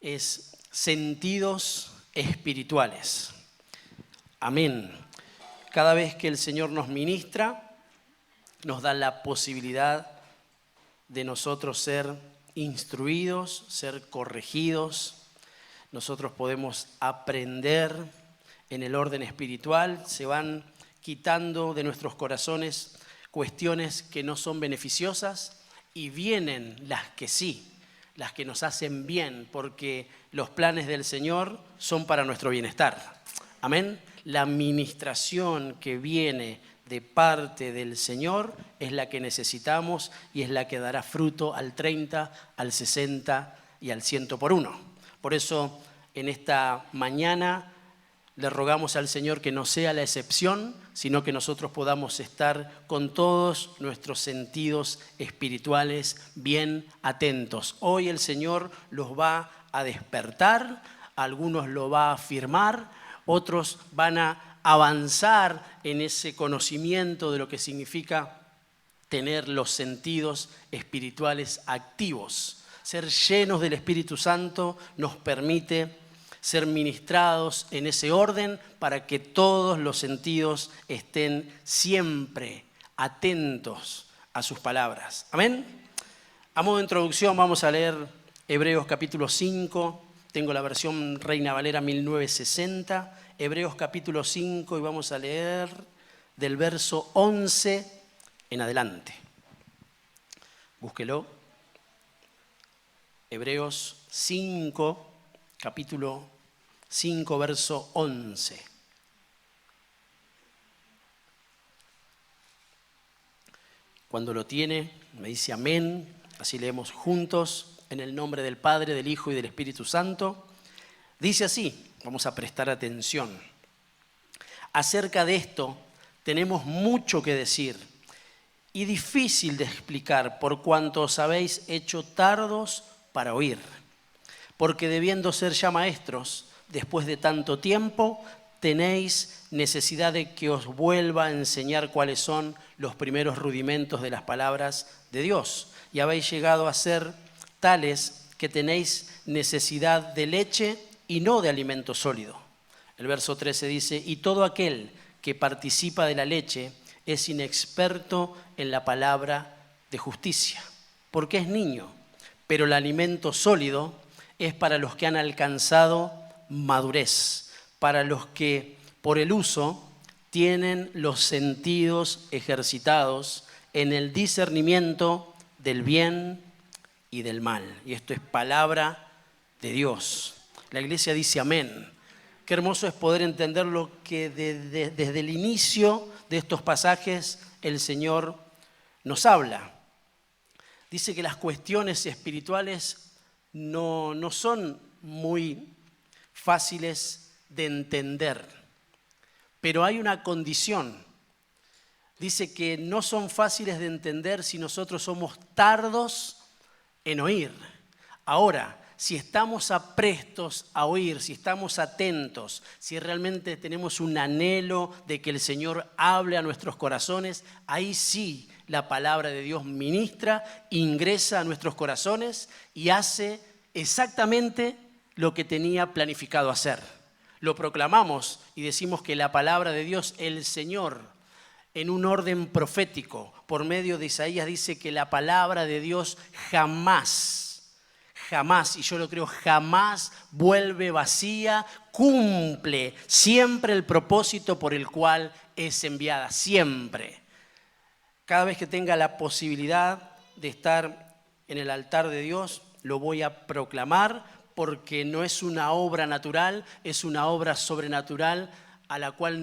es sentidos espirituales. Amén. Cada vez que el Señor nos ministra, nos da la posibilidad de nosotros ser instruidos, ser corregidos. Nosotros podemos aprender en el orden espiritual. Se van quitando de nuestros corazones cuestiones que no son beneficiosas y vienen las que sí, las que nos hacen bien, porque los planes del Señor son para nuestro bienestar. Amén. La ministración que viene de parte del Señor es la que necesitamos y es la que dará fruto al 30, al 60 y al 100 por uno. Por eso, en esta mañana le rogamos al Señor que no sea la excepción, sino que nosotros podamos estar con todos nuestros sentidos espirituales bien atentos. Hoy el Señor los va a despertar, algunos lo va a afirmar, otros van a avanzar en ese conocimiento de lo que significa tener los sentidos espirituales activos. Ser llenos del Espíritu Santo nos permite ser ministrados en ese orden para que todos los sentidos estén siempre atentos a sus palabras. Amén. A modo de introducción vamos a leer Hebreos capítulo 5. Tengo la versión Reina Valera 1960. Hebreos capítulo 5 y vamos a leer del verso 11 en adelante. Búsquelo. Hebreos 5, capítulo 5, verso 11. Cuando lo tiene, me dice amén. Así leemos juntos en el nombre del Padre, del Hijo y del Espíritu Santo. Dice así, vamos a prestar atención. Acerca de esto tenemos mucho que decir y difícil de explicar por cuanto os habéis hecho tardos para oír. Porque debiendo ser ya maestros, después de tanto tiempo, tenéis necesidad de que os vuelva a enseñar cuáles son los primeros rudimentos de las palabras de Dios. Y habéis llegado a ser tales que tenéis necesidad de leche y no de alimento sólido. El verso 13 dice, y todo aquel que participa de la leche es inexperto en la palabra de justicia, porque es niño, pero el alimento sólido es para los que han alcanzado madurez, para los que por el uso tienen los sentidos ejercitados en el discernimiento del bien y del mal. Y esto es palabra de Dios. La iglesia dice amén. Qué hermoso es poder entender lo que desde el inicio de estos pasajes el Señor nos habla. Dice que las cuestiones espirituales no son muy fáciles de entender, pero hay una condición. Dice que no son fáciles de entender si nosotros somos tardos en oír. Ahora, si estamos aprestos a oír, si estamos atentos, si realmente tenemos un anhelo de que el Señor hable a nuestros corazones, ahí sí la palabra de Dios ministra, ingresa a nuestros corazones y hace exactamente lo que tenía planificado hacer. Lo proclamamos y decimos que la palabra de Dios, el Señor, en un orden profético, por medio de Isaías, dice que la palabra de Dios jamás, y yo lo creo, jamás vuelve vacía, cumple siempre el propósito por el cual es enviada, siempre. Cada vez que tenga la posibilidad de estar en el altar de Dios, lo voy a proclamar porque no es una obra natural, es una obra sobrenatural a la cual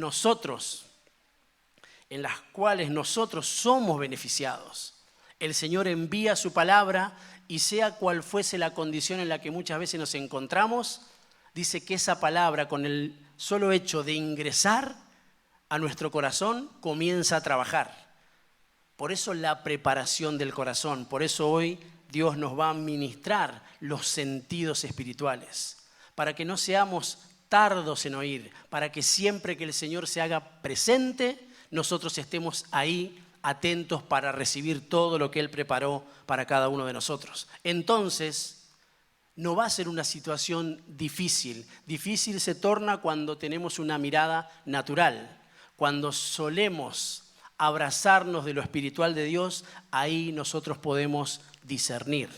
en las cuales nosotros somos beneficiados. El Señor envía su palabra y sea cual fuese la condición en la que muchas veces nos encontramos, dice que esa palabra con el solo hecho de ingresar a nuestro corazón comienza a trabajar. Por eso la preparación del corazón, por eso hoy Dios nos va a ministrar los sentidos espirituales, para que no seamos tardos en oír, para que siempre que el Señor se haga presente, nosotros estemos ahí atentos para recibir todo lo que Él preparó para cada uno de nosotros. Entonces, no va a ser una situación difícil. Difícil se torna cuando tenemos una mirada natural. Cuando solemos abrazarnos de lo espiritual de Dios, ahí nosotros podemos discernir.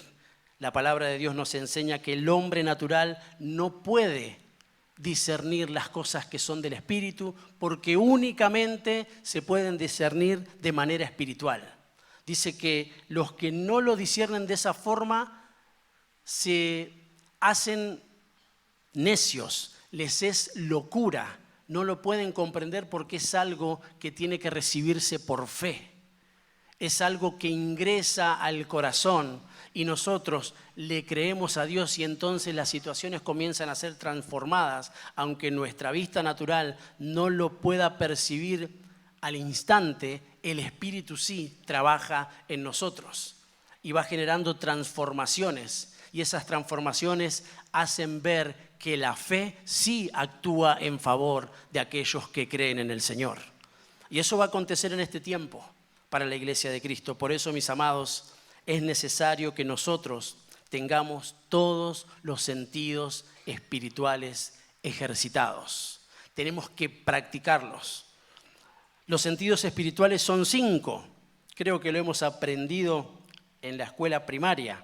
La palabra de Dios nos enseña que el hombre natural no puede discernir las cosas que son del Espíritu, porque únicamente se pueden discernir de manera espiritual. Dice que los que no lo disciernen de esa forma se hacen necios, les es locura, no lo pueden comprender porque es algo que tiene que recibirse por fe. Es algo que ingresa al corazón y nosotros le creemos a Dios y entonces las situaciones comienzan a ser transformadas, aunque nuestra vista natural no lo pueda percibir al instante, el Espíritu sí trabaja en nosotros y va generando transformaciones y esas transformaciones hacen ver que la fe sí actúa en favor de aquellos que creen en el Señor. Y eso va a acontecer en este tiempo para la Iglesia de Cristo. Por eso, mis amados, es necesario que nosotros tengamos todos los sentidos espirituales ejercitados. Tenemos que practicarlos. Los sentidos espirituales son 5. Creo que lo hemos aprendido en la escuela primaria.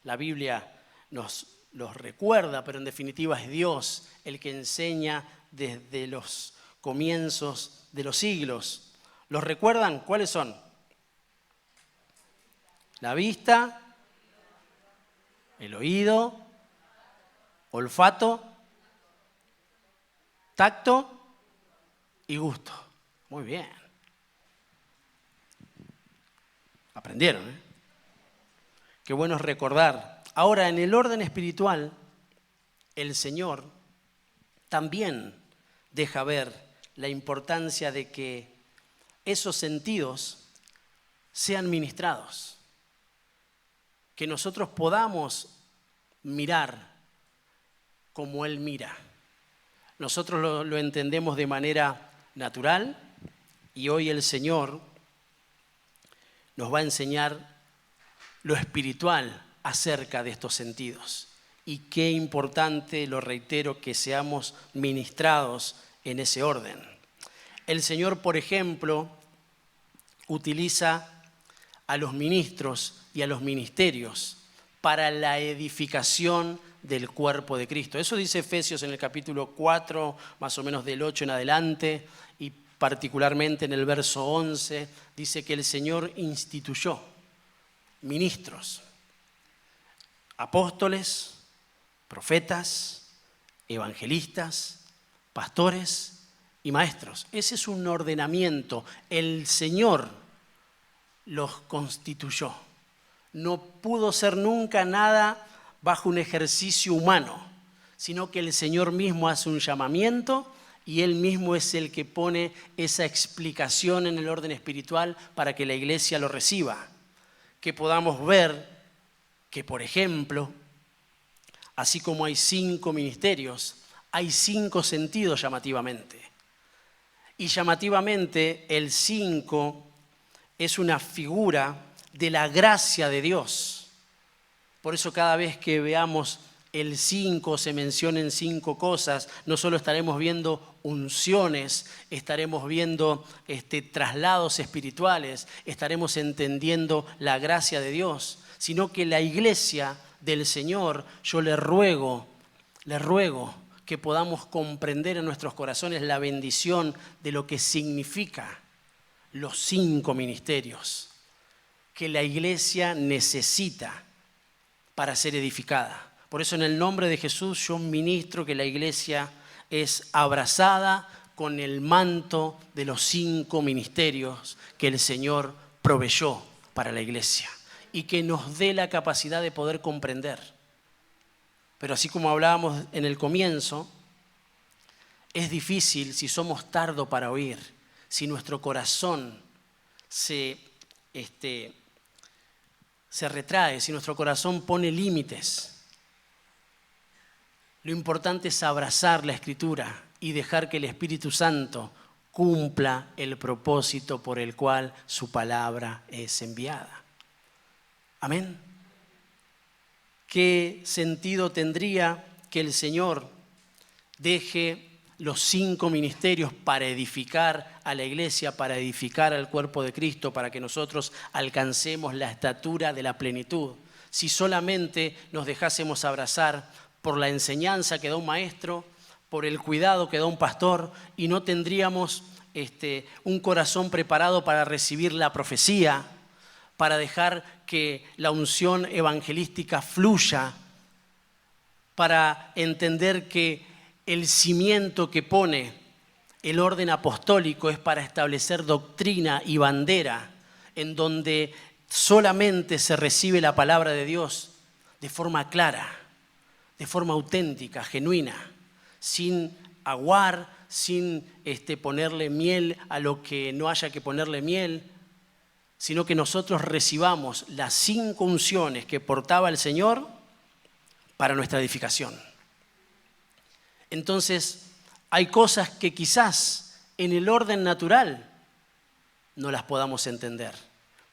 La Biblia nos los recuerda, pero en definitiva es Dios el que enseña desde los comienzos de los siglos. ¿Los recuerdan? ¿Cuáles son? La vista, el oído, olfato, tacto y gusto. Muy bien. Aprendieron, ¿eh? Qué bueno es recordar. Ahora, en el orden espiritual, el Señor también deja ver la importancia de que esos sentidos sean ministrados. Que nosotros podamos mirar como Él mira. Nosotros lo entendemos de manera natural y hoy el Señor nos va a enseñar lo espiritual acerca de estos sentidos. Y qué importante, lo reitero, que seamos ministrados en ese orden. El Señor, por ejemplo, utiliza a los ministros y a los ministerios para la edificación del cuerpo de Cristo. Eso dice Efesios en el capítulo 4, más o menos del 8 en adelante, y particularmente en el verso 11, dice que el Señor instituyó ministros, apóstoles, profetas, evangelistas, pastores y maestros. Ese es un ordenamiento. El Señor los constituyó. No pudo ser nunca nada bajo un ejercicio humano, sino que el Señor mismo hace un llamamiento y Él mismo es el que pone esa explicación en el orden espiritual para que la iglesia lo reciba. Que podamos ver que, por ejemplo, así como hay 5 ministerios, hay 5 sentidos llamativamente. Y llamativamente el 5 es una figura de la gracia de Dios. Por eso cada vez que veamos el 5, se mencionen 5 cosas, no solo estaremos viendo unciones, estaremos viendo traslados espirituales, estaremos entendiendo la gracia de Dios, sino que la iglesia del Señor, yo le ruego que podamos comprender en nuestros corazones la bendición de lo que significa los 5 ministerios que la iglesia necesita para ser edificada. Por eso en el nombre de Jesús yo ministro que la iglesia es abrazada con el manto de los 5 ministerios que el Señor proveyó para la iglesia y que nos dé la capacidad de poder comprender. Pero así como hablábamos en el comienzo, es difícil si somos tardo para oír, si nuestro corazón se retrae, si nuestro corazón pone límites. Lo importante es abrazar la Escritura y dejar que el Espíritu Santo cumpla el propósito por el cual su palabra es enviada. Amén. ¿qué sentido tendría que el Señor deje los 5 ministerios para edificar a la iglesia, para edificar al cuerpo de Cristo, para que nosotros alcancemos la estatura de la plenitud, si solamente nos dejásemos abrazar por la enseñanza que da un maestro, por el cuidado que da un pastor, y no tendríamos un corazón preparado para recibir la profecía, para dejar que la unción evangelística fluya, para entender que el cimiento que pone el orden apostólico es para establecer doctrina y bandera, en donde solamente se recibe la palabra de Dios de forma clara, de forma auténtica, genuina, sin aguar, sin ponerle miel a lo que no haya que ponerle miel, sino que nosotros recibamos las 5 unciones que portaba el Señor para nuestra edificación. Entonces, hay cosas que quizás en el orden natural no las podamos entender,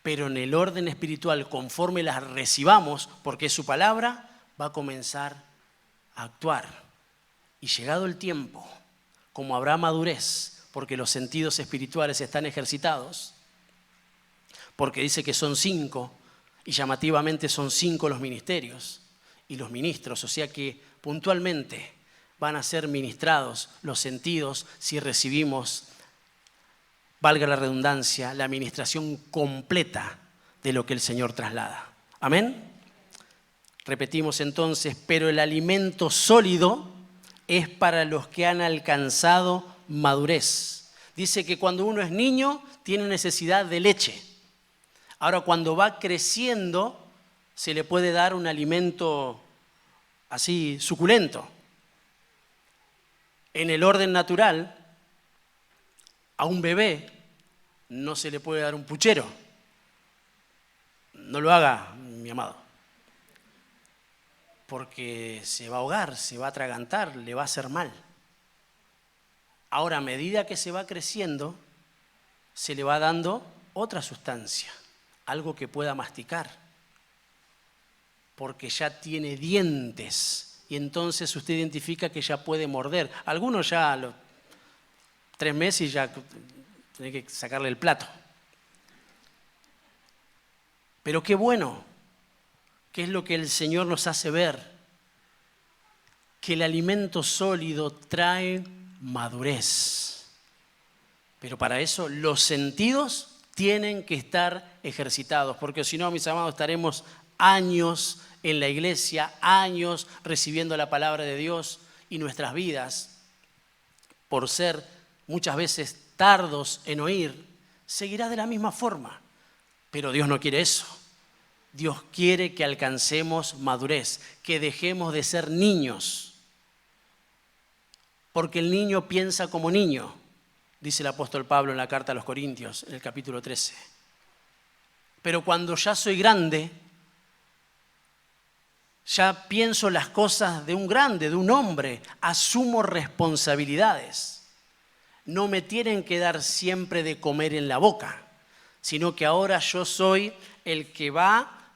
pero en el orden espiritual, conforme las recibamos, porque es su palabra, va a comenzar a actuar. Y llegado el tiempo, como habrá madurez, porque los sentidos espirituales están ejercitados, porque dice que son 5, y llamativamente son 5 los ministerios y los ministros, o sea que puntualmente van a ser ministrados los sentidos si recibimos, valga la redundancia, la administración completa de lo que el Señor traslada. ¿Amén? Repetimos entonces, pero el alimento sólido es para los que han alcanzado madurez. Dice que cuando uno es niño tiene necesidad de leche. Ahora, cuando va creciendo, se le puede dar un alimento así suculento. En el orden natural, a un bebé no se le puede dar un puchero. No lo haga, mi amado. Porque se va a ahogar, se va a atragantar, le va a hacer mal. Ahora, a medida que se va creciendo, se le va dando otra sustancia, algo que pueda masticar, porque ya tiene dientes y entonces usted identifica que ya puede morder. Algunos ya a los 3 meses ya tiene que sacarle el plato. Pero qué bueno, que es lo que el Señor nos hace ver, que el alimento sólido trae madurez. Pero para eso los sentidos tienen que estar ejercitados, porque si no, mis amados, estaremos años en la iglesia, años recibiendo la palabra de Dios y nuestras vidas, por ser muchas veces tardos en oír, seguirá de la misma forma. Pero Dios no quiere eso. Dios quiere que alcancemos madurez, que dejemos de ser niños, porque el niño piensa como niño, dice el apóstol Pablo en la carta a los Corintios, en el capítulo 13. Pero cuando ya soy grande, ya pienso las cosas de un grande, de un hombre, asumo responsabilidades. No me tienen que dar siempre de comer en la boca, sino que ahora yo soy el que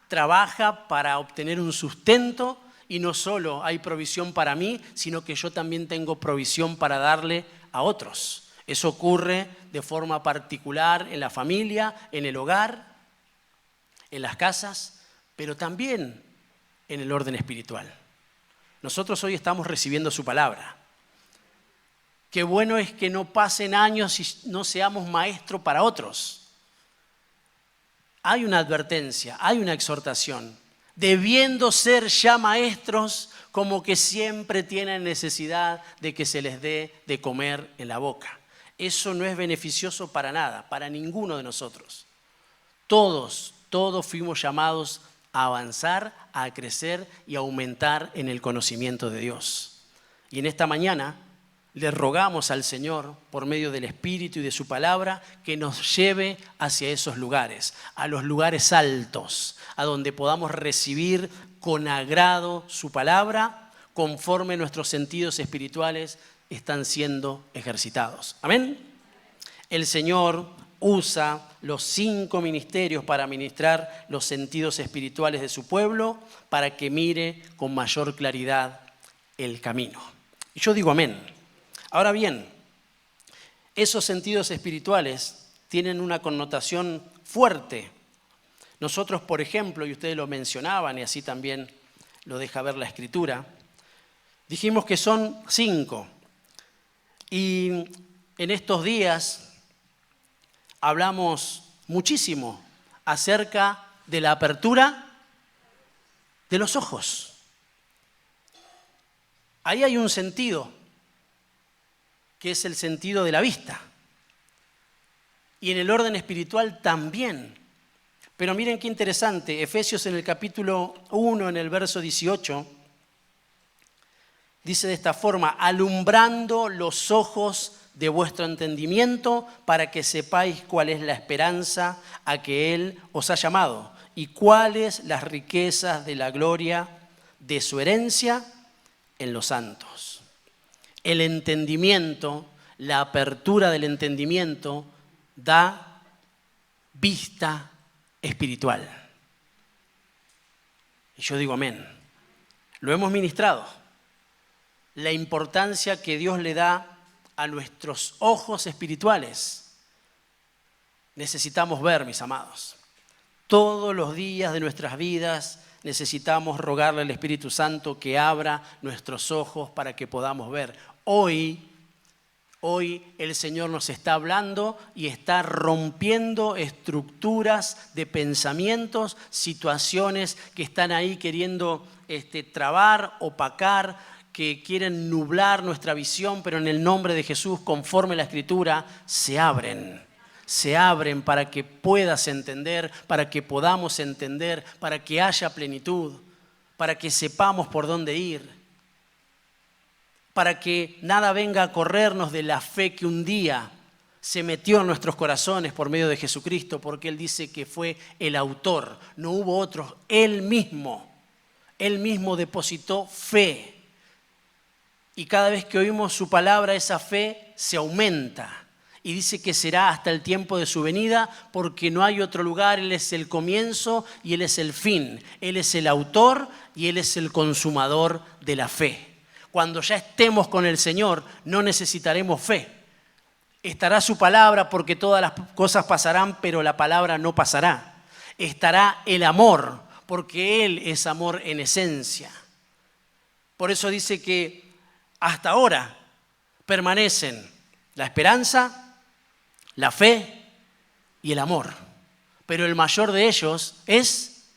trabaja para obtener un sustento, y no solo hay provisión para mí, sino que yo también tengo provisión para darle a otros. Eso ocurre de forma particular en la familia, en el hogar, en las casas, pero también en el orden espiritual. Nosotros hoy estamos recibiendo su palabra. Qué bueno es que no pasen años y no seamos maestros para otros. Hay una advertencia, hay una exhortación. Debiendo ser ya maestros, como que siempre tienen necesidad de que se les dé de comer en la boca. Eso no es beneficioso para nada, para ninguno de nosotros. Todos fuimos llamados a avanzar, a crecer y a aumentar en el conocimiento de Dios. Y en esta mañana le rogamos al Señor, por medio del Espíritu y de su palabra, que nos lleve hacia esos lugares, a los lugares altos, a donde podamos recibir con agrado su palabra, conforme nuestros sentidos espirituales están siendo ejercitados. Amén. El Señor usa los 5 ministerios para ministrar los sentidos espirituales de su pueblo para que mire con mayor claridad el camino. Y yo digo amén. Ahora bien, esos sentidos espirituales tienen una connotación fuerte. Nosotros, por ejemplo, y ustedes lo mencionaban y así también lo deja ver la Escritura, dijimos que son 5. Y en estos días hablamos muchísimo acerca de la apertura de los ojos. Ahí hay un sentido, que es el sentido de la vista. Y en el orden espiritual también. Pero miren qué interesante, Efesios en el capítulo 1, en el verso 18, dice de esta forma: alumbrando los ojos de vuestro entendimiento para que sepáis cuál es la esperanza a que Él os ha llamado y cuáles las riquezas de la gloria de su herencia en los santos. El entendimiento, la apertura del entendimiento da vista espiritual. Y yo digo amén. Lo hemos ministrado. La importancia que Dios le da a nuestros ojos espirituales. Necesitamos ver, mis amados. Todos los días de nuestras vidas necesitamos rogarle al Espíritu Santo que abra nuestros ojos para que podamos ver. Hoy el Señor nos está hablando y está rompiendo estructuras de pensamientos, situaciones que están ahí queriendo trabar, opacar, que quieren nublar nuestra visión, pero en el nombre de Jesús, conforme a la Escritura, se abren para que puedas entender, para que podamos entender, para que haya plenitud, para que sepamos por dónde ir, para que nada venga a corrernos de la fe que un día se metió en nuestros corazones por medio de Jesucristo, porque Él dice que fue el autor, no hubo otros, Él mismo depositó fe. Y cada vez que oímos su palabra, esa fe se aumenta. Y dice que será hasta el tiempo de su venida, porque no hay otro lugar. Él es el comienzo y Él es el fin. Él es el autor y Él es el consumador de la fe. Cuando ya estemos con el Señor, no necesitaremos fe. Estará su palabra, porque todas las cosas pasarán, pero la palabra no pasará. Estará el amor, porque Él es amor en esencia. Por eso dice que hasta ahora permanecen la esperanza, la fe y el amor. Pero el mayor de ellos es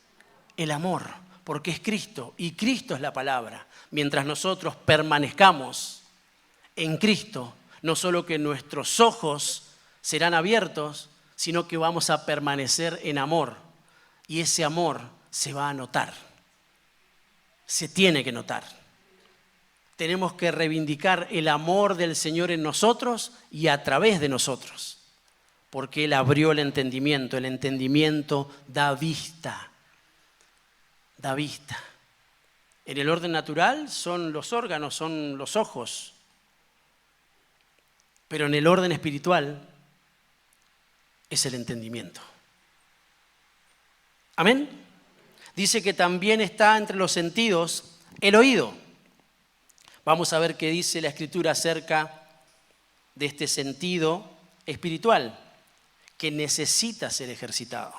el amor, porque es Cristo y Cristo es la palabra. Mientras nosotros permanezcamos en Cristo, no solo que nuestros ojos serán abiertos, sino que vamos a permanecer en amor. Y ese amor se va a notar. Se tiene que notar. Tenemos que reivindicar el amor del Señor en nosotros y a través de nosotros. Porque Él abrió el entendimiento. El entendimiento da vista. Da vista. En el orden natural son los órganos, son los ojos. Pero en el orden espiritual es el entendimiento. ¿Amén? Dice que también está entre los sentidos el oído. Vamos a ver qué dice la Escritura acerca de este sentido espiritual que necesita ser ejercitado,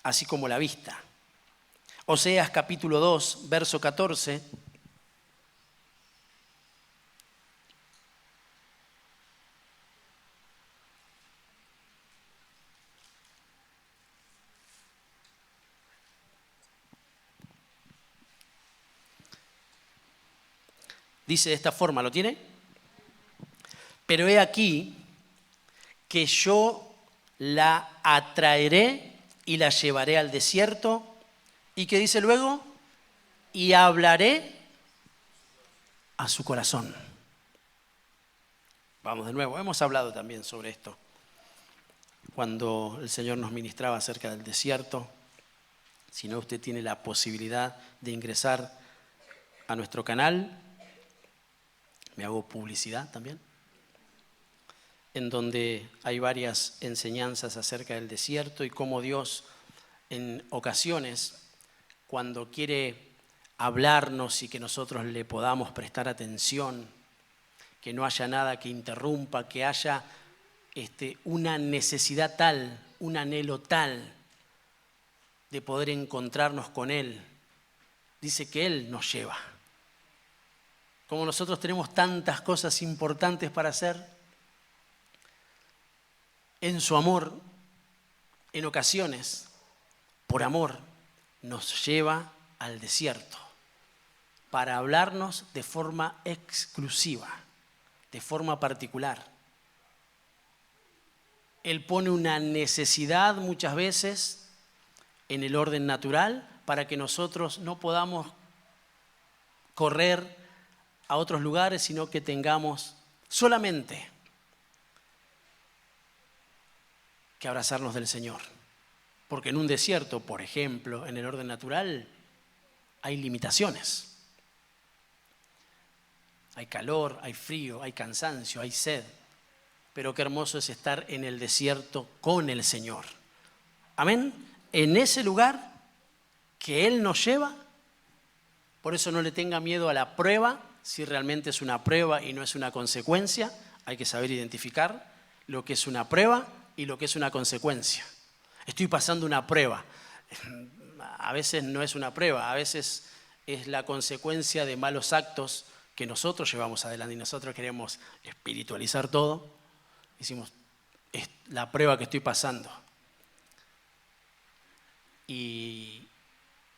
así como la vista. Oseas capítulo 2, verso 14. Dice de esta forma, ¿lo tiene? Pero he aquí que yo la atraeré y la llevaré al desierto. ¿Y qué dice luego? Y hablaré a su corazón. Vamos de nuevo, hemos hablado también sobre esto. Cuando el Señor nos ministraba acerca del desierto, si no, usted tiene la posibilidad de ingresar a nuestro canal. Me hago publicidad también. en donde hay varias enseñanzas acerca del desierto y cómo Dios en ocasiones, cuando quiere hablarnos y que nosotros le podamos prestar atención, que no haya nada que interrumpa, que haya una necesidad tal, un anhelo tal de poder encontrarnos con Él, dice que Él nos lleva. Como nosotros tenemos tantas cosas importantes para hacer, en su amor, en ocasiones, por amor, nos lleva al desierto para hablarnos de forma exclusiva, de forma particular. Él pone una necesidad muchas veces en el orden natural para que nosotros no podamos correr a otros lugares, sino que tengamos solamente que abrazarnos del Señor. Porque en un desierto, por ejemplo, en el orden natural, hay limitaciones. Hay calor, hay frío, hay cansancio, hay sed. Pero qué hermoso es estar en el desierto con el Señor. Amén. En ese lugar que Él nos lleva, por eso no le tenga miedo a la prueba, si realmente es una prueba y no es una consecuencia. Hay que saber identificar lo que es una prueba y lo que es una consecuencia. Estoy pasando una prueba. A veces no es una prueba, a veces es la consecuencia de malos actos que nosotros llevamos adelante y nosotros queremos espiritualizar todo. Decimos, es la prueba que estoy pasando. Y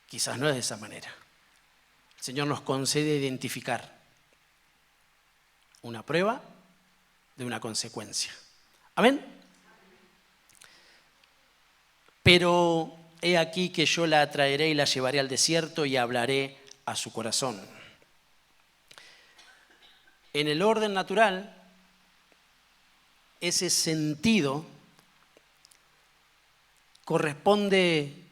quizás no es de esa manera. El Señor nos concede identificar una prueba de una consecuencia. ¿Amén? Pero he aquí que yo la atraeré y la llevaré al desierto y hablaré a su corazón. En el orden natural, ese sentido corresponde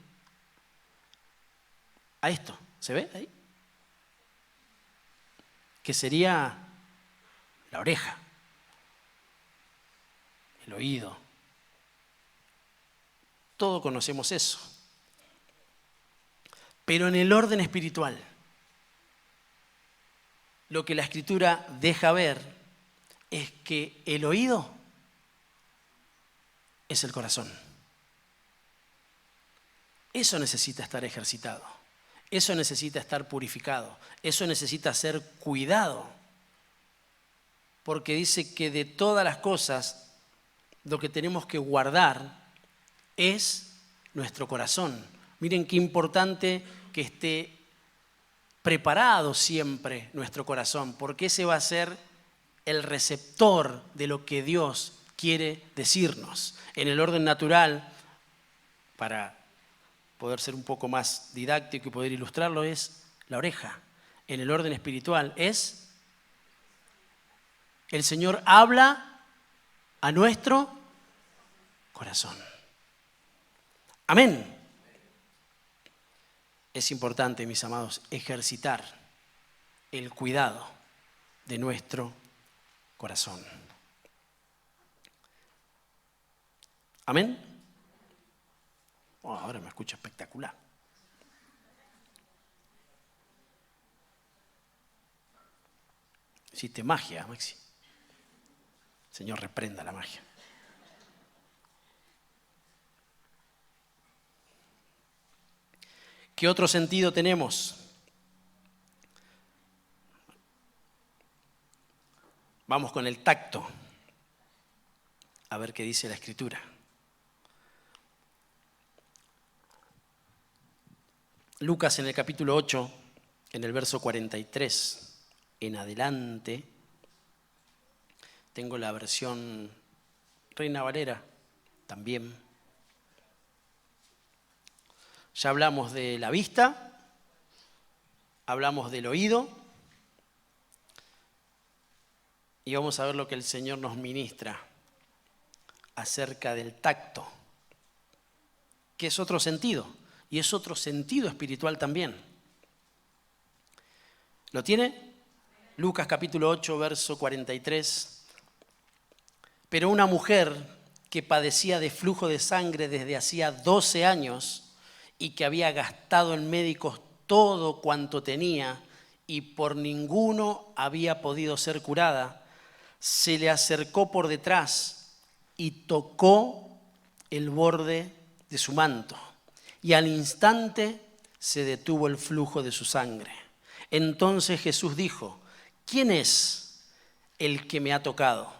a esto. ¿Se ve ahí? Que sería la oreja, el oído. Todos conocemos eso. Pero en el orden espiritual, lo que la Escritura deja ver es que el oído es el corazón. Eso necesita estar ejercitado. Eso necesita estar purificado. Eso necesita ser cuidado. Porque dice que de todas las cosas, lo que tenemos que guardar es nuestro corazón. Miren qué importante que esté preparado siempre nuestro corazón, porque ese va a ser el receptor de lo que Dios quiere decirnos. En el orden natural, para poder ser un poco más didáctico y poder ilustrarlo, es la oreja. En el orden espiritual es el Señor habla a nuestro corazón. Amén. Es importante, mis amados, ejercitar el cuidado de nuestro corazón. Amén. Oh, ahora me escucho espectacular. Hiciste magia, Maxi. Señor, reprenda la magia. ¿Qué otro sentido tenemos? Vamos con el tacto. A ver qué dice la Escritura. Lucas en el capítulo 8, en el verso 43 en adelante, tengo la versión Reina Valera también. Ya hablamos de la vista, hablamos del oído y vamos a ver lo que el Señor nos ministra acerca del tacto, que es otro sentido y es otro sentido espiritual también. ¿Lo tiene? Lucas capítulo 8, verso 43. Pero una mujer que padecía de flujo de sangre desde hacía 12 años y que había gastado en médicos todo cuanto tenía y por ninguno había podido ser curada, se le acercó por detrás y tocó el borde de su manto. Y al instante se detuvo el flujo de su sangre. Entonces Jesús dijo: ¿quién es el que me ha tocado?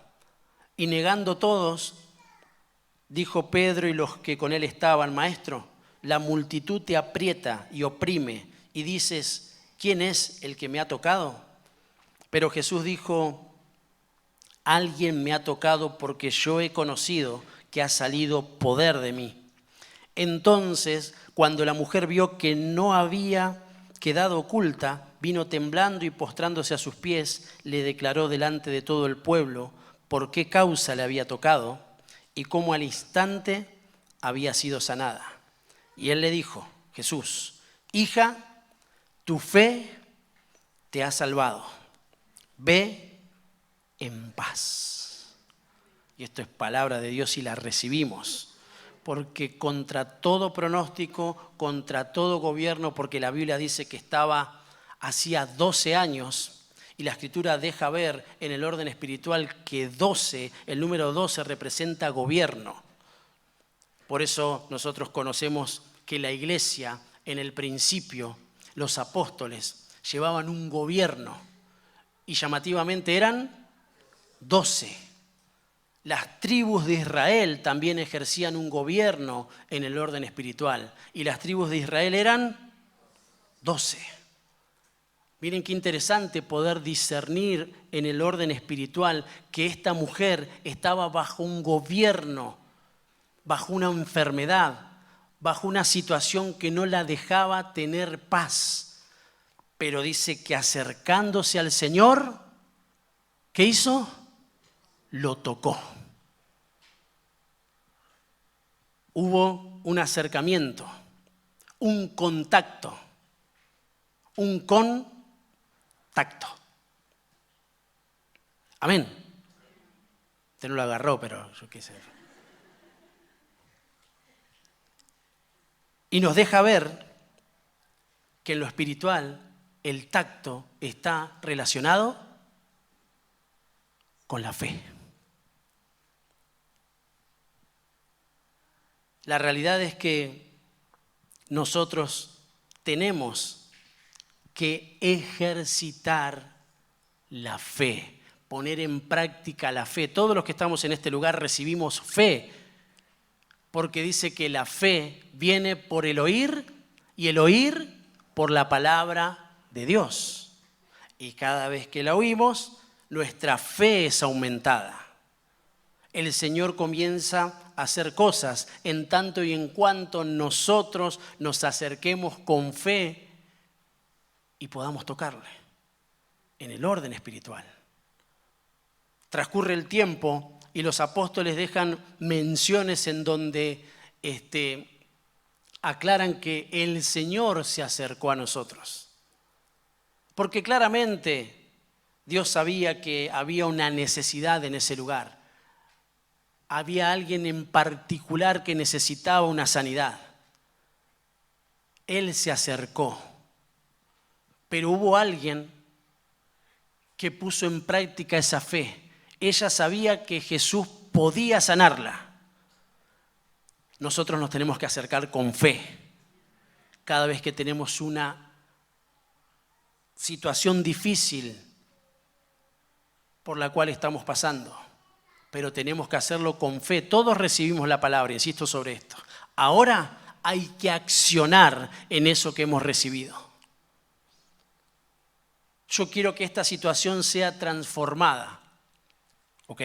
Y negando todos, dijo Pedro y los que con él estaban: Maestro, la multitud te aprieta y oprime, y dices: ¿quién es el que me ha tocado? Pero Jesús dijo: alguien me ha tocado, porque yo he conocido que ha salido poder de mí. Entonces, cuando la mujer vio que no había quedado oculta, vino temblando y postrándose a sus pies, le declaró delante de todo el pueblo por qué causa le había tocado y cómo al instante había sido sanada. Y él le dijo, Jesús: hija, tu fe te ha salvado. Ve en paz. Y esto es palabra de Dios y la recibimos. Porque contra todo pronóstico, contra todo gobierno, porque la Biblia dice que estaba hacía 12 años, y la Escritura deja ver en el orden espiritual que 12, el número 12 representa gobierno. Por eso nosotros conocemos que la iglesia, en el principio, los apóstoles llevaban un gobierno y llamativamente eran 12. Las tribus de Israel también ejercían un gobierno en el orden espiritual y las tribus de Israel eran 12. Miren qué interesante poder discernir en el orden espiritual que esta mujer estaba bajo un gobierno, bajo una enfermedad, bajo una situación que no la dejaba tener paz. Pero dice que acercándose al Señor, ¿qué hizo? Lo tocó. Hubo un acercamiento, un contacto, un contacto. Amén. Usted no lo agarró, pero yo qué sé. Y nos deja ver que en lo espiritual el tacto está relacionado con la fe. La realidad es que nosotros tenemos que ejercitar la fe, poner en práctica la fe. Todos los que estamos en este lugar recibimos fe, porque dice que la fe viene por el oír y el oír por la palabra de Dios. Y cada vez que la oímos, nuestra fe es aumentada. El Señor comienza a hacer cosas en tanto y en cuanto nosotros nos acerquemos con fe y podamos tocarle en el orden espiritual. Transcurre el tiempo y los apóstoles dejan menciones en donde aclaran que el Señor se acercó a nosotros. Porque claramente Dios sabía que había una necesidad en ese lugar. Había alguien en particular que necesitaba una sanidad. Él se acercó, pero hubo alguien que puso en práctica esa fe. Ella sabía que Jesús podía sanarla. Nosotros nos tenemos que acercar con fe. Cada vez que tenemos una situación difícil por la cual estamos pasando. Pero tenemos que hacerlo con fe. Todos recibimos la palabra, insisto sobre esto. Ahora hay que accionar en eso que hemos recibido. Yo quiero que esta situación sea transformada. Ok,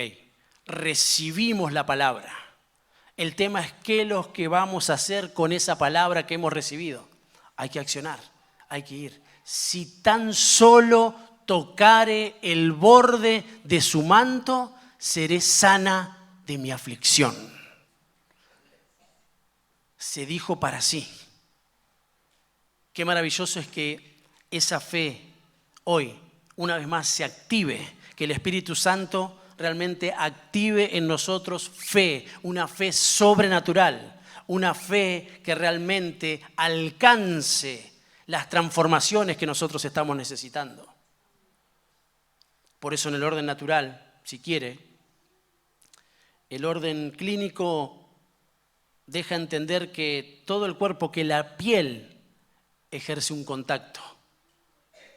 recibimos la palabra. El tema es qué es lo que vamos a hacer con esa palabra que hemos recibido. Hay que accionar, hay que ir. Si tan solo tocare el borde de su manto, seré sana de mi aflicción. Se dijo para sí. Qué maravilloso es que esa fe hoy, una vez más, se active, que el Espíritu Santo realmente active en nosotros fe, una fe sobrenatural, una fe que realmente alcance las transformaciones que nosotros estamos necesitando. Por eso en el orden natural, si quiere, el orden clínico deja entender que todo el cuerpo, que la piel ejerce un contacto.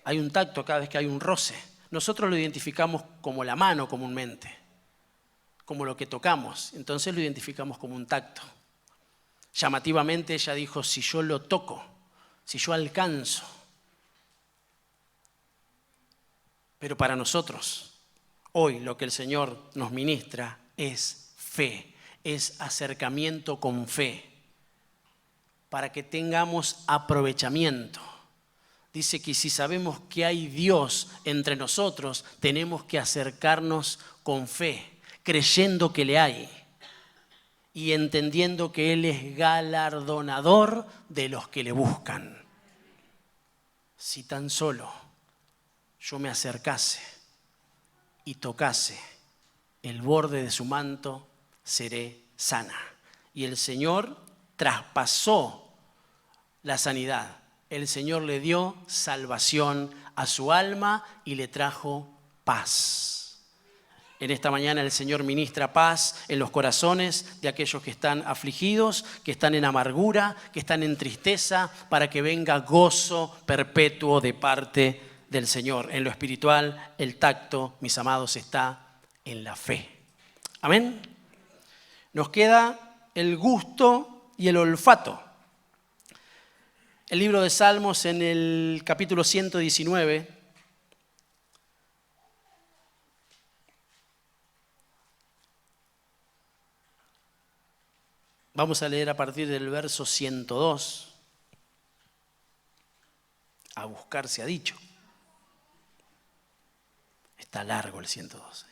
Hay un tacto cada vez que hay un roce. Nosotros lo identificamos como la mano comúnmente, como lo que tocamos. Entonces lo identificamos como un tacto. Llamativamente ella dijo, si yo lo toco, si yo alcanzo. Pero para nosotros, hoy lo que el Señor nos ministra es fe, es acercamiento con fe, para que tengamos aprovechamiento. Dice que si sabemos que hay Dios entre nosotros, tenemos que acercarnos con fe, creyendo que le hay y entendiendo que Él es galardonador de los que le buscan. Si tan solo yo me acercase y tocase el borde de su manto, seré sana. Y el Señor traspasó la sanidad. El Señor le dio salvación a su alma y le trajo paz. En esta mañana el Señor ministra paz en los corazones de aquellos que están afligidos, que están en amargura, que están en tristeza, para que venga gozo perpetuo de parte del Señor. En lo espiritual, el tacto, mis amados, está en la fe. Amén. Nos queda el gusto y el olfato. El libro de Salmos en el capítulo 119. Vamos a leer a partir del verso 102. A buscar se ha dicho. Está largo el 102.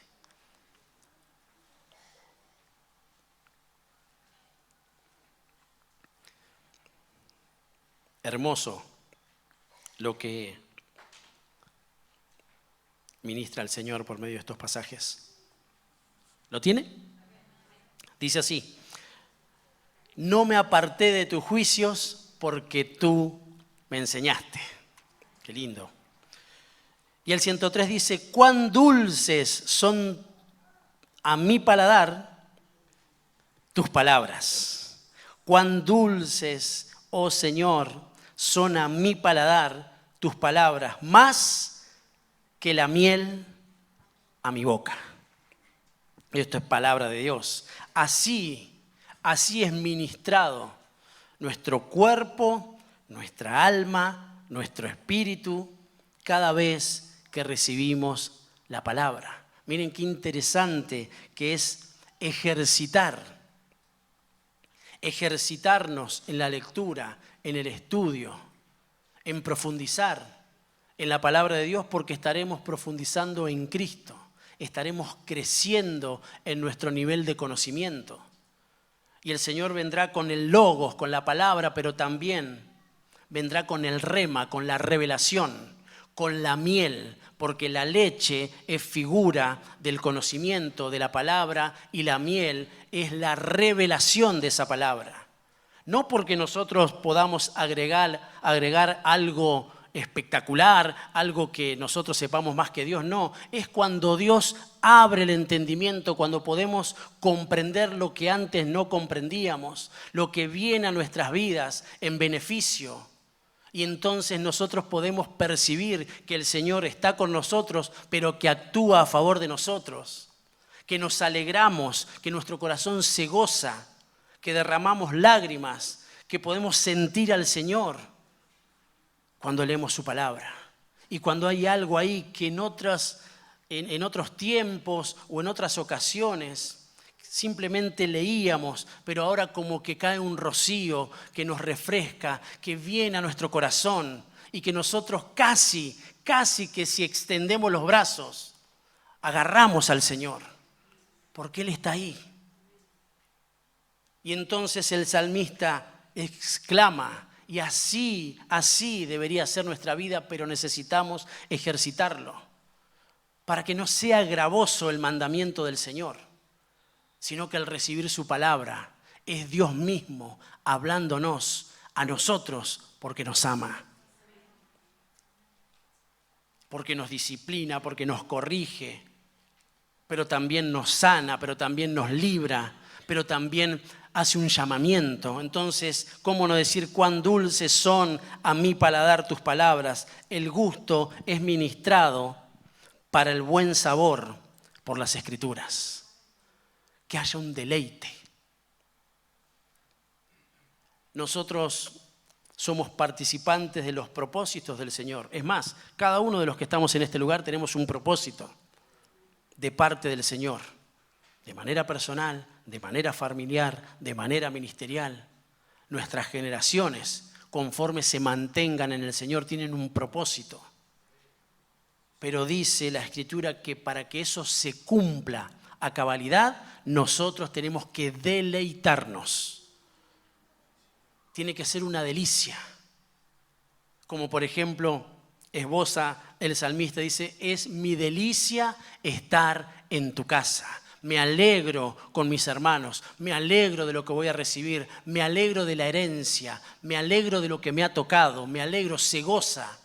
Hermoso lo que ministra el Señor por medio de estos pasajes. ¿Lo tiene? Dice así: no me aparté de tus juicios porque tú me enseñaste. Qué lindo. Y el 103 dice: cuán dulces son a mi paladar tus palabras. Cuán dulces, oh Señor, son a mi paladar tus palabras, más que la miel a mi boca. Esto es palabra de Dios. Así es ministrado nuestro cuerpo, nuestra alma, nuestro espíritu, cada vez que recibimos la palabra. Miren qué interesante que es ejercitarnos en la lectura, en el estudio, en profundizar en la palabra de Dios, porque estaremos profundizando en Cristo, estaremos creciendo en nuestro nivel de conocimiento. Y el Señor vendrá con el logos, con la palabra, pero también vendrá con el rema, con la revelación, con la miel, porque la leche es figura del conocimiento de la palabra y la miel es la revelación de esa palabra. No porque nosotros podamos agregar algo espectacular, algo que nosotros sepamos más que Dios, no. Es cuando Dios abre el entendimiento, cuando podemos comprender lo que antes no comprendíamos, lo que viene a nuestras vidas en beneficio. Y entonces nosotros podemos percibir que el Señor está con nosotros, pero que actúa a favor de nosotros. Que nos alegramos, que nuestro corazón se goza, que derramamos lágrimas, que podemos sentir al Señor cuando leemos su palabra. Y cuando hay algo ahí que en otros tiempos o en otras ocasiones simplemente leíamos, pero ahora como que cae un rocío que nos refresca, que viene a nuestro corazón y que nosotros casi que si extendemos los brazos, agarramos al Señor, porque Él está ahí. Y entonces el salmista exclama, y así debería ser nuestra vida, pero necesitamos ejercitarlo. para que no sea gravoso el mandamiento del Señor, sino que al recibir su palabra es Dios mismo hablándonos a nosotros porque nos ama, porque nos disciplina, porque nos corrige, pero también nos sana, pero también nos libra, pero también hace un llamamiento. Entonces, ¿cómo no decir cuán dulces son a mi paladar tus palabras? El gusto es ministrado para el buen sabor por las Escrituras. Que haya un deleite. Nosotros somos participantes de los propósitos del Señor. Es más, cada uno de los que estamos en este lugar tenemos un propósito de parte del Señor, de manera personal, de manera familiar, de manera ministerial. Nuestras generaciones, conforme se mantengan en el Señor, tienen un propósito. Pero dice la Escritura que para que eso se cumpla a cabalidad, nosotros tenemos que deleitarnos. Tiene que ser una delicia. Como por ejemplo, esboza el salmista, dice, es mi delicia estar en tu casa. Me alegro con mis hermanos, me alegro de lo que voy a recibir, me alegro de la herencia, me alegro de lo que me ha tocado, me alegro, se goza.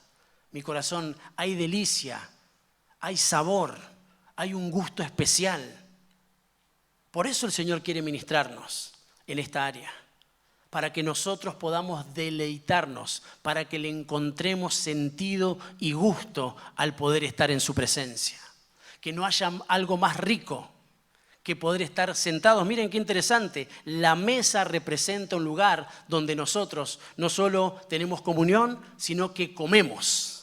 Mi corazón, hay delicia, hay sabor, hay un gusto especial. Por eso el Señor quiere ministrarnos en esta área, para que nosotros podamos deleitarnos, para que le encontremos sentido y gusto al poder estar en su presencia. Que no haya algo más rico que poder estar sentados. Miren qué interesante, la mesa representa un lugar donde nosotros no solo tenemos comunión, sino que comemos.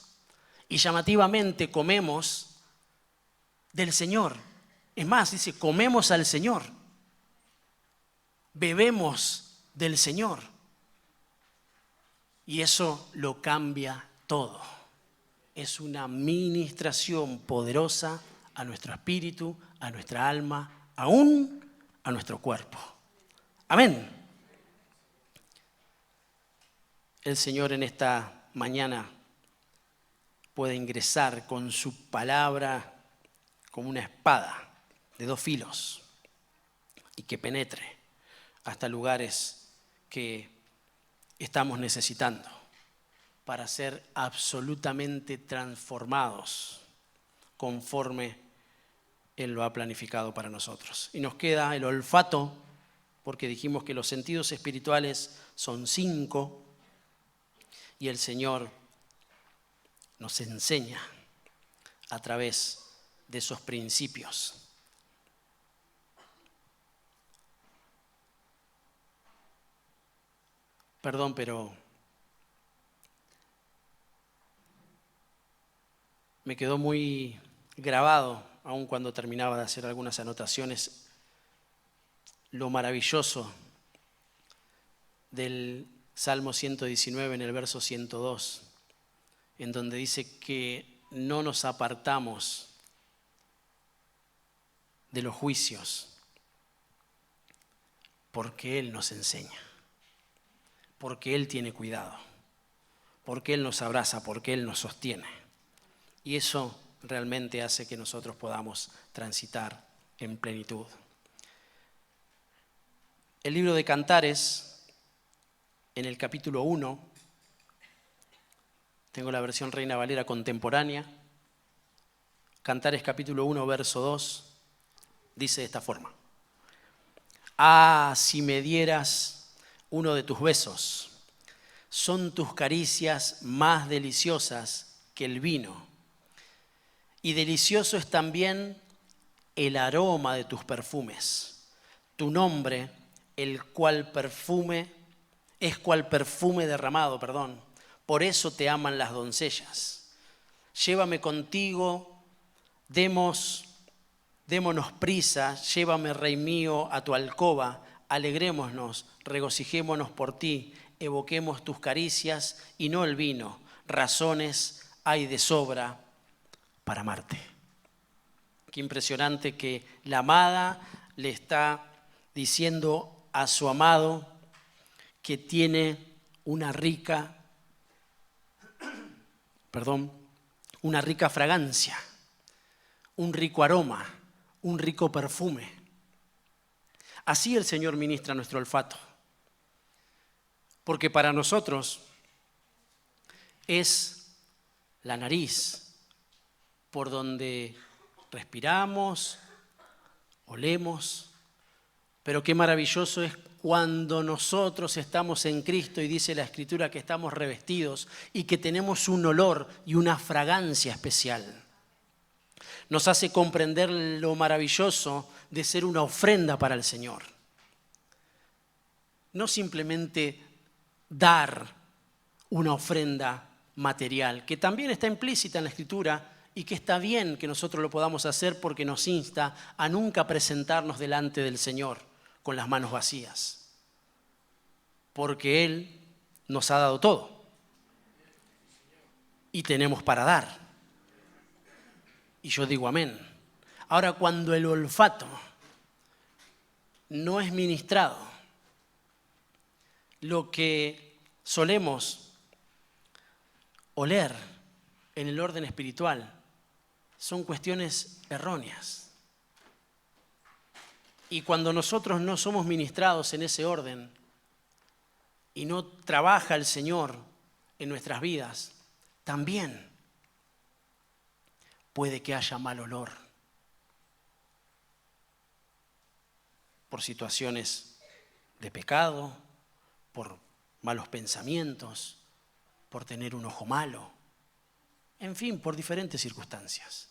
Y llamativamente comemos del Señor. Es más, dice, comemos al Señor. Bebemos del Señor. Y eso lo cambia todo. Es una ministración poderosa a nuestro espíritu, a nuestra alma, aún a nuestro cuerpo. Amén. El Señor en esta mañana puede ingresar con su palabra como una espada de 2 filos y que penetre hasta lugares que estamos necesitando para ser absolutamente transformados conforme Él lo ha planificado para nosotros. Y nos queda el olfato, porque dijimos que los sentidos espirituales son 5 y el Señor nos enseña a través de esos principios. Perdón, pero me quedó muy grabado, aun cuando terminaba de hacer algunas anotaciones, lo maravilloso del Salmo 119 en el verso 102, en donde dice que no nos apartamos de los juicios, porque Él nos enseña, porque Él tiene cuidado, porque Él nos abraza, porque Él nos sostiene. Y eso realmente hace que nosotros podamos transitar en plenitud. El libro de Cantares, en el capítulo 1, tengo la versión Reina Valera contemporánea, Cantares capítulo 1, verso 2, dice de esta forma: Ah, si me dieras uno de tus besos, son tus caricias más deliciosas que el vino, y delicioso es también el aroma de tus perfumes. Tu nombre, el cual perfume, es cual perfume derramado, por eso te aman las doncellas. Llévame contigo, démonos prisa, llévame, Rey mío, a tu alcoba, alegrémonos, regocijémonos por ti, evoquemos tus caricias y no el vino, razones hay de sobra para amarte. Qué impresionante que la amada le está diciendo a su amado que tiene una rica fragancia, un rico aroma, un rico perfume. Así el Señor ministra nuestro olfato. Porque para nosotros es la nariz por donde respiramos, olemos, pero qué maravilloso es cuando nosotros estamos en Cristo y dice la Escritura que estamos revestidos y que tenemos un olor y una fragancia especial. Nos hace comprender lo maravilloso de ser una ofrenda para el Señor. No simplemente dar una ofrenda material, que también está implícita en la Escritura y que está bien que nosotros lo podamos hacer porque nos insta a nunca presentarnos delante del Señor con las manos vacías, porque Él nos ha dado todo y tenemos para dar. Y yo digo amén. Ahora, cuando el olfato no es ministrado, lo que solemos oler en el orden espiritual son cuestiones erróneas. Y cuando nosotros no somos ministrados en ese orden y no trabaja el Señor en nuestras vidas, también puede que haya mal olor por situaciones de pecado, por malos pensamientos, por tener un ojo malo, en fin, por diferentes circunstancias.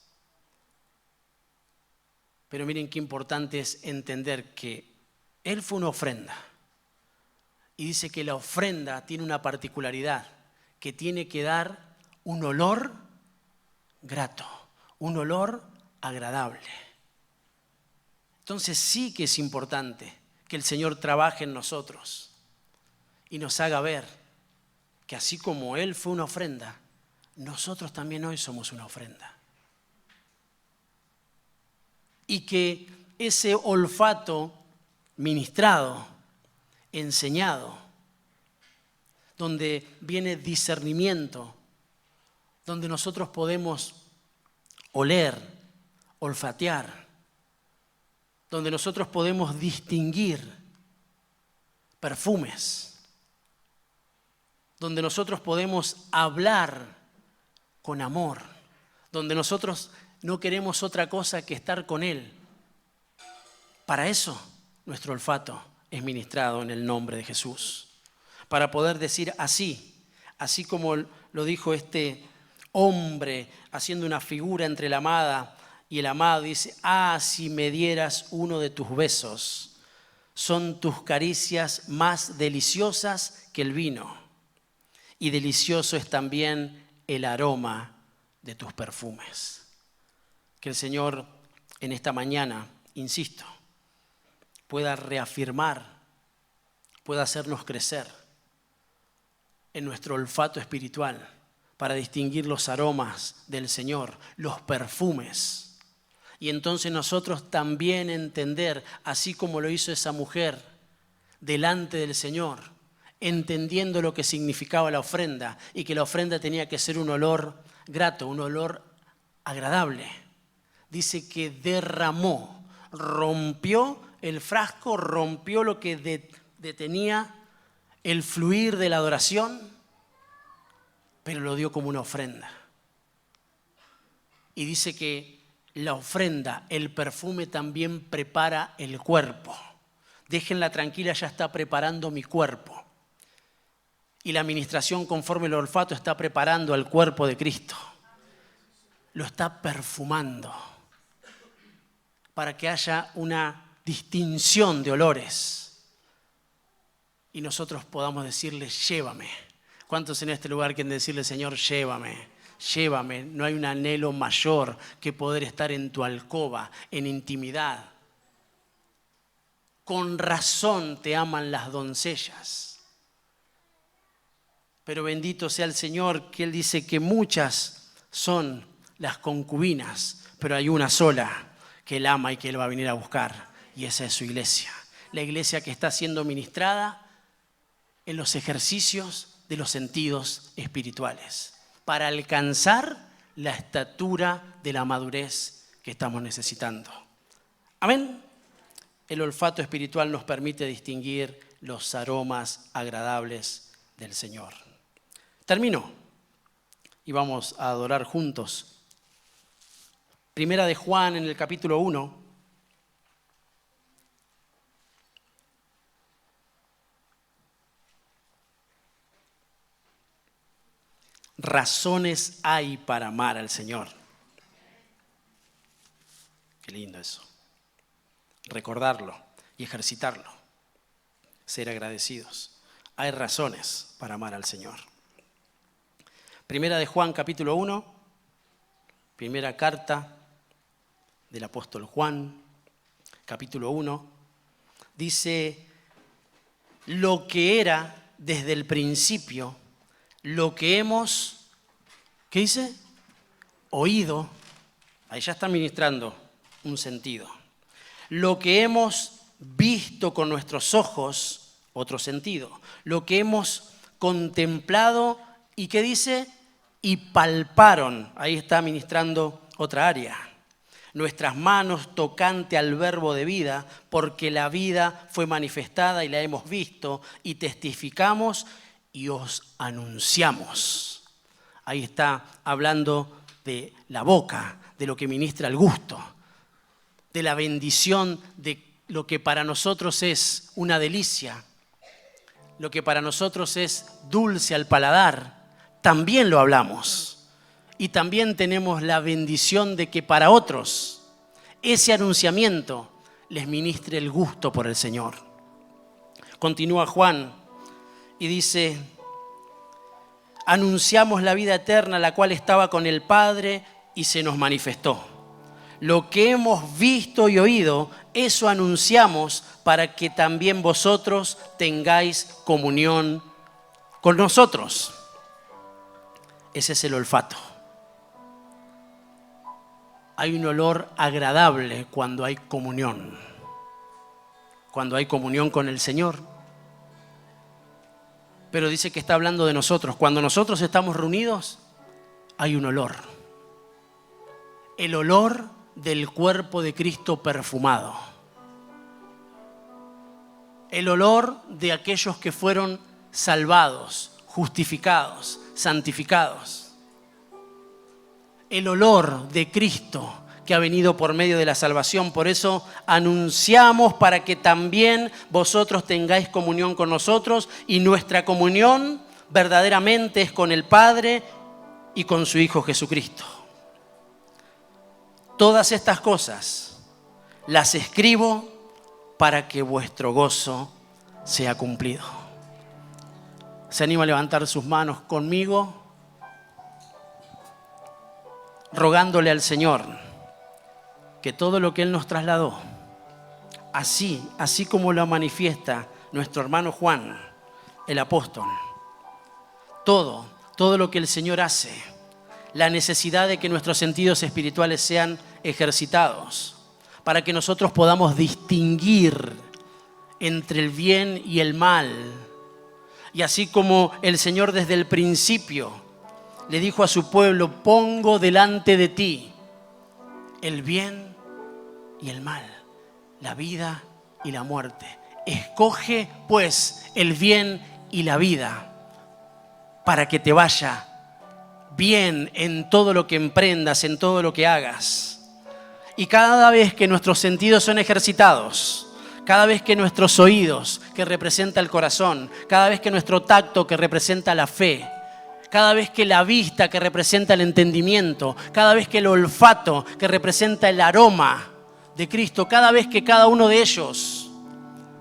Pero miren qué importante es entender que Él fue una ofrenda. Y dice que la ofrenda tiene una particularidad, que tiene que dar un olor grato, un olor agradable. Entonces sí que es importante que el Señor trabaje en nosotros y nos haga ver que así como Él fue una ofrenda, nosotros también hoy somos una ofrenda. Y que ese olfato ministrado, enseñado, donde viene discernimiento, donde nosotros podemos oler, olfatear, donde nosotros podemos distinguir perfumes, donde nosotros podemos hablar con amor, donde nosotros no queremos otra cosa que estar con Él. Para eso nuestro olfato es ministrado en el nombre de Jesús. Para poder decir así como lo dijo este hombre haciendo una figura entre la amada y el amado, dice: ah, si me dieras uno de tus besos, son tus caricias más deliciosas que el vino, y delicioso es también el aroma de tus perfumes. Que el Señor en esta mañana, insisto, pueda reafirmar, pueda hacernos crecer en nuestro olfato espiritual para distinguir los aromas del Señor, los perfumes. Y entonces nosotros también entender, así como lo hizo esa mujer delante del Señor, entendiendo lo que significaba la ofrenda y que la ofrenda tenía que ser un olor grato, un olor agradable. Dice que derramó, rompió el frasco, rompió lo que detenía el fluir de la adoración, pero lo dio como una ofrenda. Y dice que la ofrenda, el perfume también prepara el cuerpo. Déjenla tranquila, ya está preparando mi cuerpo. Y la administración conforme el olfato está preparando al cuerpo de Cristo. Lo está perfumando para que haya una distinción de olores y nosotros podamos decirle: llévame. ¿Cuántos en este lugar quieren decirle: Señor, llévame, llévame? No hay un anhelo mayor que poder estar en tu alcoba, en intimidad. Con razón te aman las doncellas. Pero bendito sea el Señor, que Él dice que muchas son las concubinas, pero hay una sola que Él ama y que Él va a venir a buscar, y esa es su iglesia. La iglesia que está siendo ministrada en los ejercicios de los sentidos espirituales, para alcanzar la estatura de la madurez que estamos necesitando. Amén. El olfato espiritual nos permite distinguir los aromas agradables del Señor. Termino y vamos a adorar juntos. Primera de Juan en el capítulo 1. Razones hay para amar al Señor. Qué lindo eso. Recordarlo y ejercitarlo. Ser agradecidos. Hay razones para amar al Señor. Primera de Juan, capítulo 1. Primera carta del apóstol Juan, capítulo 1. Dice, lo que era desde el principio, lo que hemos, ¿qué dice? Oído. Ahí ya está ministrando un sentido. Lo que hemos visto con nuestros ojos, otro sentido. Lo que hemos contemplado y ¿qué dice? Y palparon. Ahí está ministrando otra área. Nuestras manos tocante al verbo de vida, porque la vida fue manifestada y la hemos visto y testificamos y os anunciamos. Ahí está hablando de la boca, de lo que ministra el gusto, de la bendición de lo que para nosotros es una delicia, lo que para nosotros es dulce al paladar, también lo hablamos. Y también tenemos la bendición de que para otros ese anunciamiento les ministre el gusto por el Señor. Continúa Juan y dice, anunciamos la vida eterna, la cual estaba con el Padre y se nos manifestó. Lo que hemos visto y oído, eso anunciamos para que también vosotros tengáis comunión con nosotros. Ese es el olfato. Hay un olor agradable cuando hay comunión. Cuando hay comunión con el Señor. Pero dice que está hablando de nosotros. Cuando nosotros estamos reunidos, hay un olor. El olor del cuerpo de Cristo perfumado. El olor de aquellos que fueron salvados, justificados, santificados. El olor de Cristo que ha venido por medio de la salvación. Por eso anunciamos para que también vosotros tengáis comunión con nosotros, y nuestra comunión verdaderamente es con el Padre y con su Hijo Jesucristo. Todas estas cosas las escribo para que vuestro gozo sea cumplido. ¿Se anima a levantar sus manos conmigo? Rogándole al Señor que todo lo que Él nos trasladó, así como lo manifiesta nuestro hermano Juan, el apóstol, todo lo que el Señor hace, la necesidad de que nuestros sentidos espirituales sean ejercitados, para que nosotros podamos distinguir entre el bien y el mal. Y así como el Señor desde el principio le dijo a su pueblo, pongo delante de ti el bien y el mal, la vida y la muerte. Escoge pues el bien y la vida para que te vaya bien en todo lo que emprendas, en todo lo que hagas. Y cada vez que nuestros sentidos son ejercitados, cada vez que nuestros oídos, que representa el corazón, cada vez que nuestro tacto, que representa la fe, cada vez que la vista, que representa el entendimiento, cada vez que el olfato, que representa el aroma de Cristo, cada vez que cada uno de ellos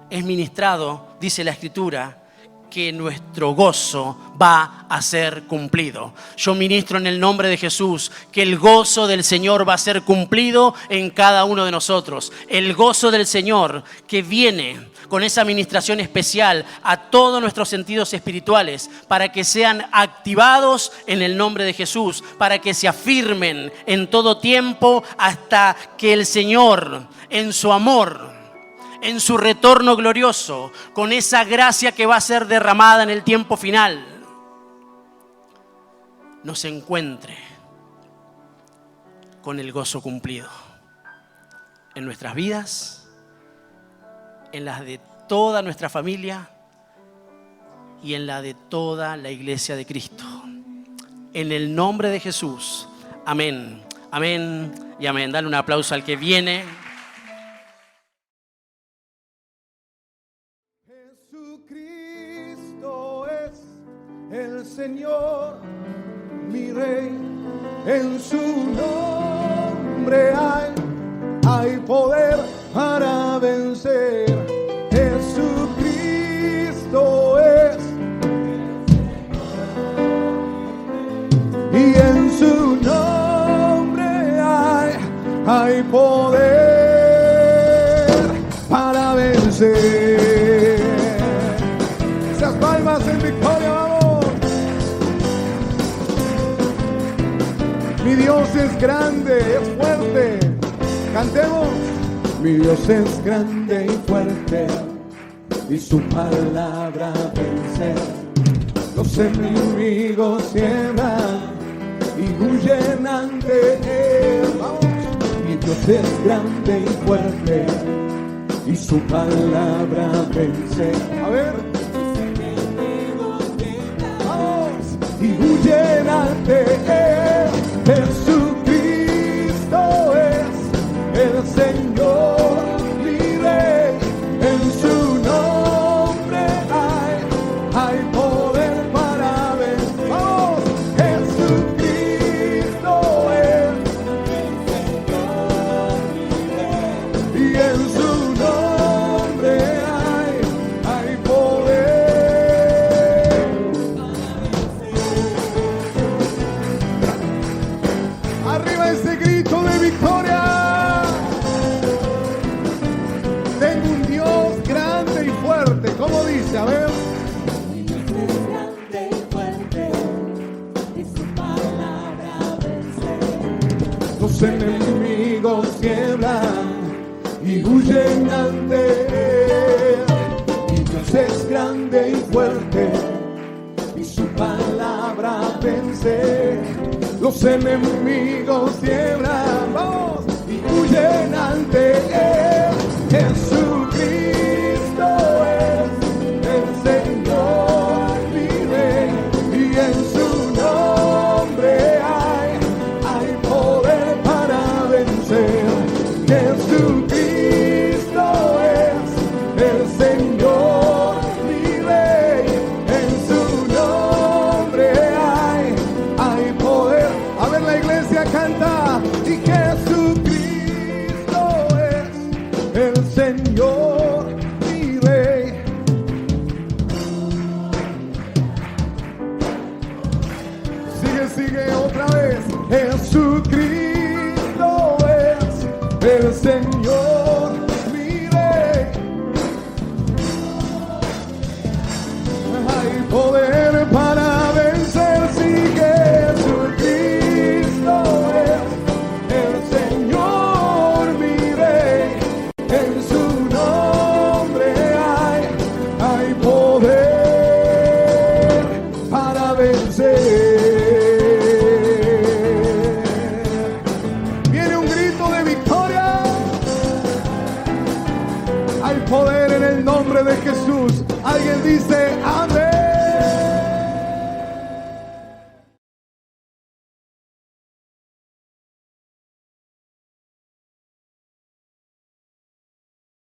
es ministrado, dice la Escritura, que nuestro gozo va a ser cumplido. Yo ministro en el nombre de Jesús que el gozo del Señor va a ser cumplido en cada uno de nosotros. El gozo del Señor que viene con esa administración especial a todos nuestros sentidos espirituales para que sean activados en el nombre de Jesús, para que se afirmen en todo tiempo hasta que el Señor, en su amor, en su retorno glorioso, con esa gracia que va a ser derramada en el tiempo final, nos encuentre con el gozo cumplido. en nuestras vidas, en las de toda nuestra familia y en la de toda la iglesia de Cristo. En el nombre de Jesús. Amén, amén y amén. Dale un aplauso al que viene. Jesucristo es el Señor, mi Rey. En su nombre hay poder para vencer. Jesucristo es. Y en su nombre hay poder para vencer. Esas palmas en victoria, vamos. Mi Dios es grande, es fuerte. Cantemos. Mi Dios es grande y fuerte, y su palabra vence. Los enemigos cierran y huyen ante él. Vamos. Mi Dios es grande y fuerte, y su palabra vence. A ver. Vamos. Y huyen ante él. Jesucristo es el Señor, mi Rey. En su nombre hay poder para vencer. Vamos. Jesucristo es el Señor, mi Rey. Y en su nombre hay poder para vencer. Arriba ese grito de victoria. Tengo un Dios grande y fuerte. ¿Cómo dice? A ver. Mi Dios es grande y fuerte, y su palabra vence. Los enemigos tiemblan y huyen ante él. Mi Dios es grande y fuerte, y su palabra vence. Los enemigos tiemblan, vamos, y huyen ante él. Jesucristo es el Señor, mi Rey, y en su nombre hay poder para vencer. Jesucristo es el Señor, mi Rey, en su nombre hay poder. A ver, la iglesia canta. Y Jesucristo es el Señor, mi Rey. Sigue otra vez. Jesucristo es el Señor, mi Rey. Hay poder para vencer. Si Jesucristo es el Señor, mi Rey. En su nombre hay poder para vencer. Viene un grito de victoria. Hay poder en el nombre de Jesús. Alguien dice amén.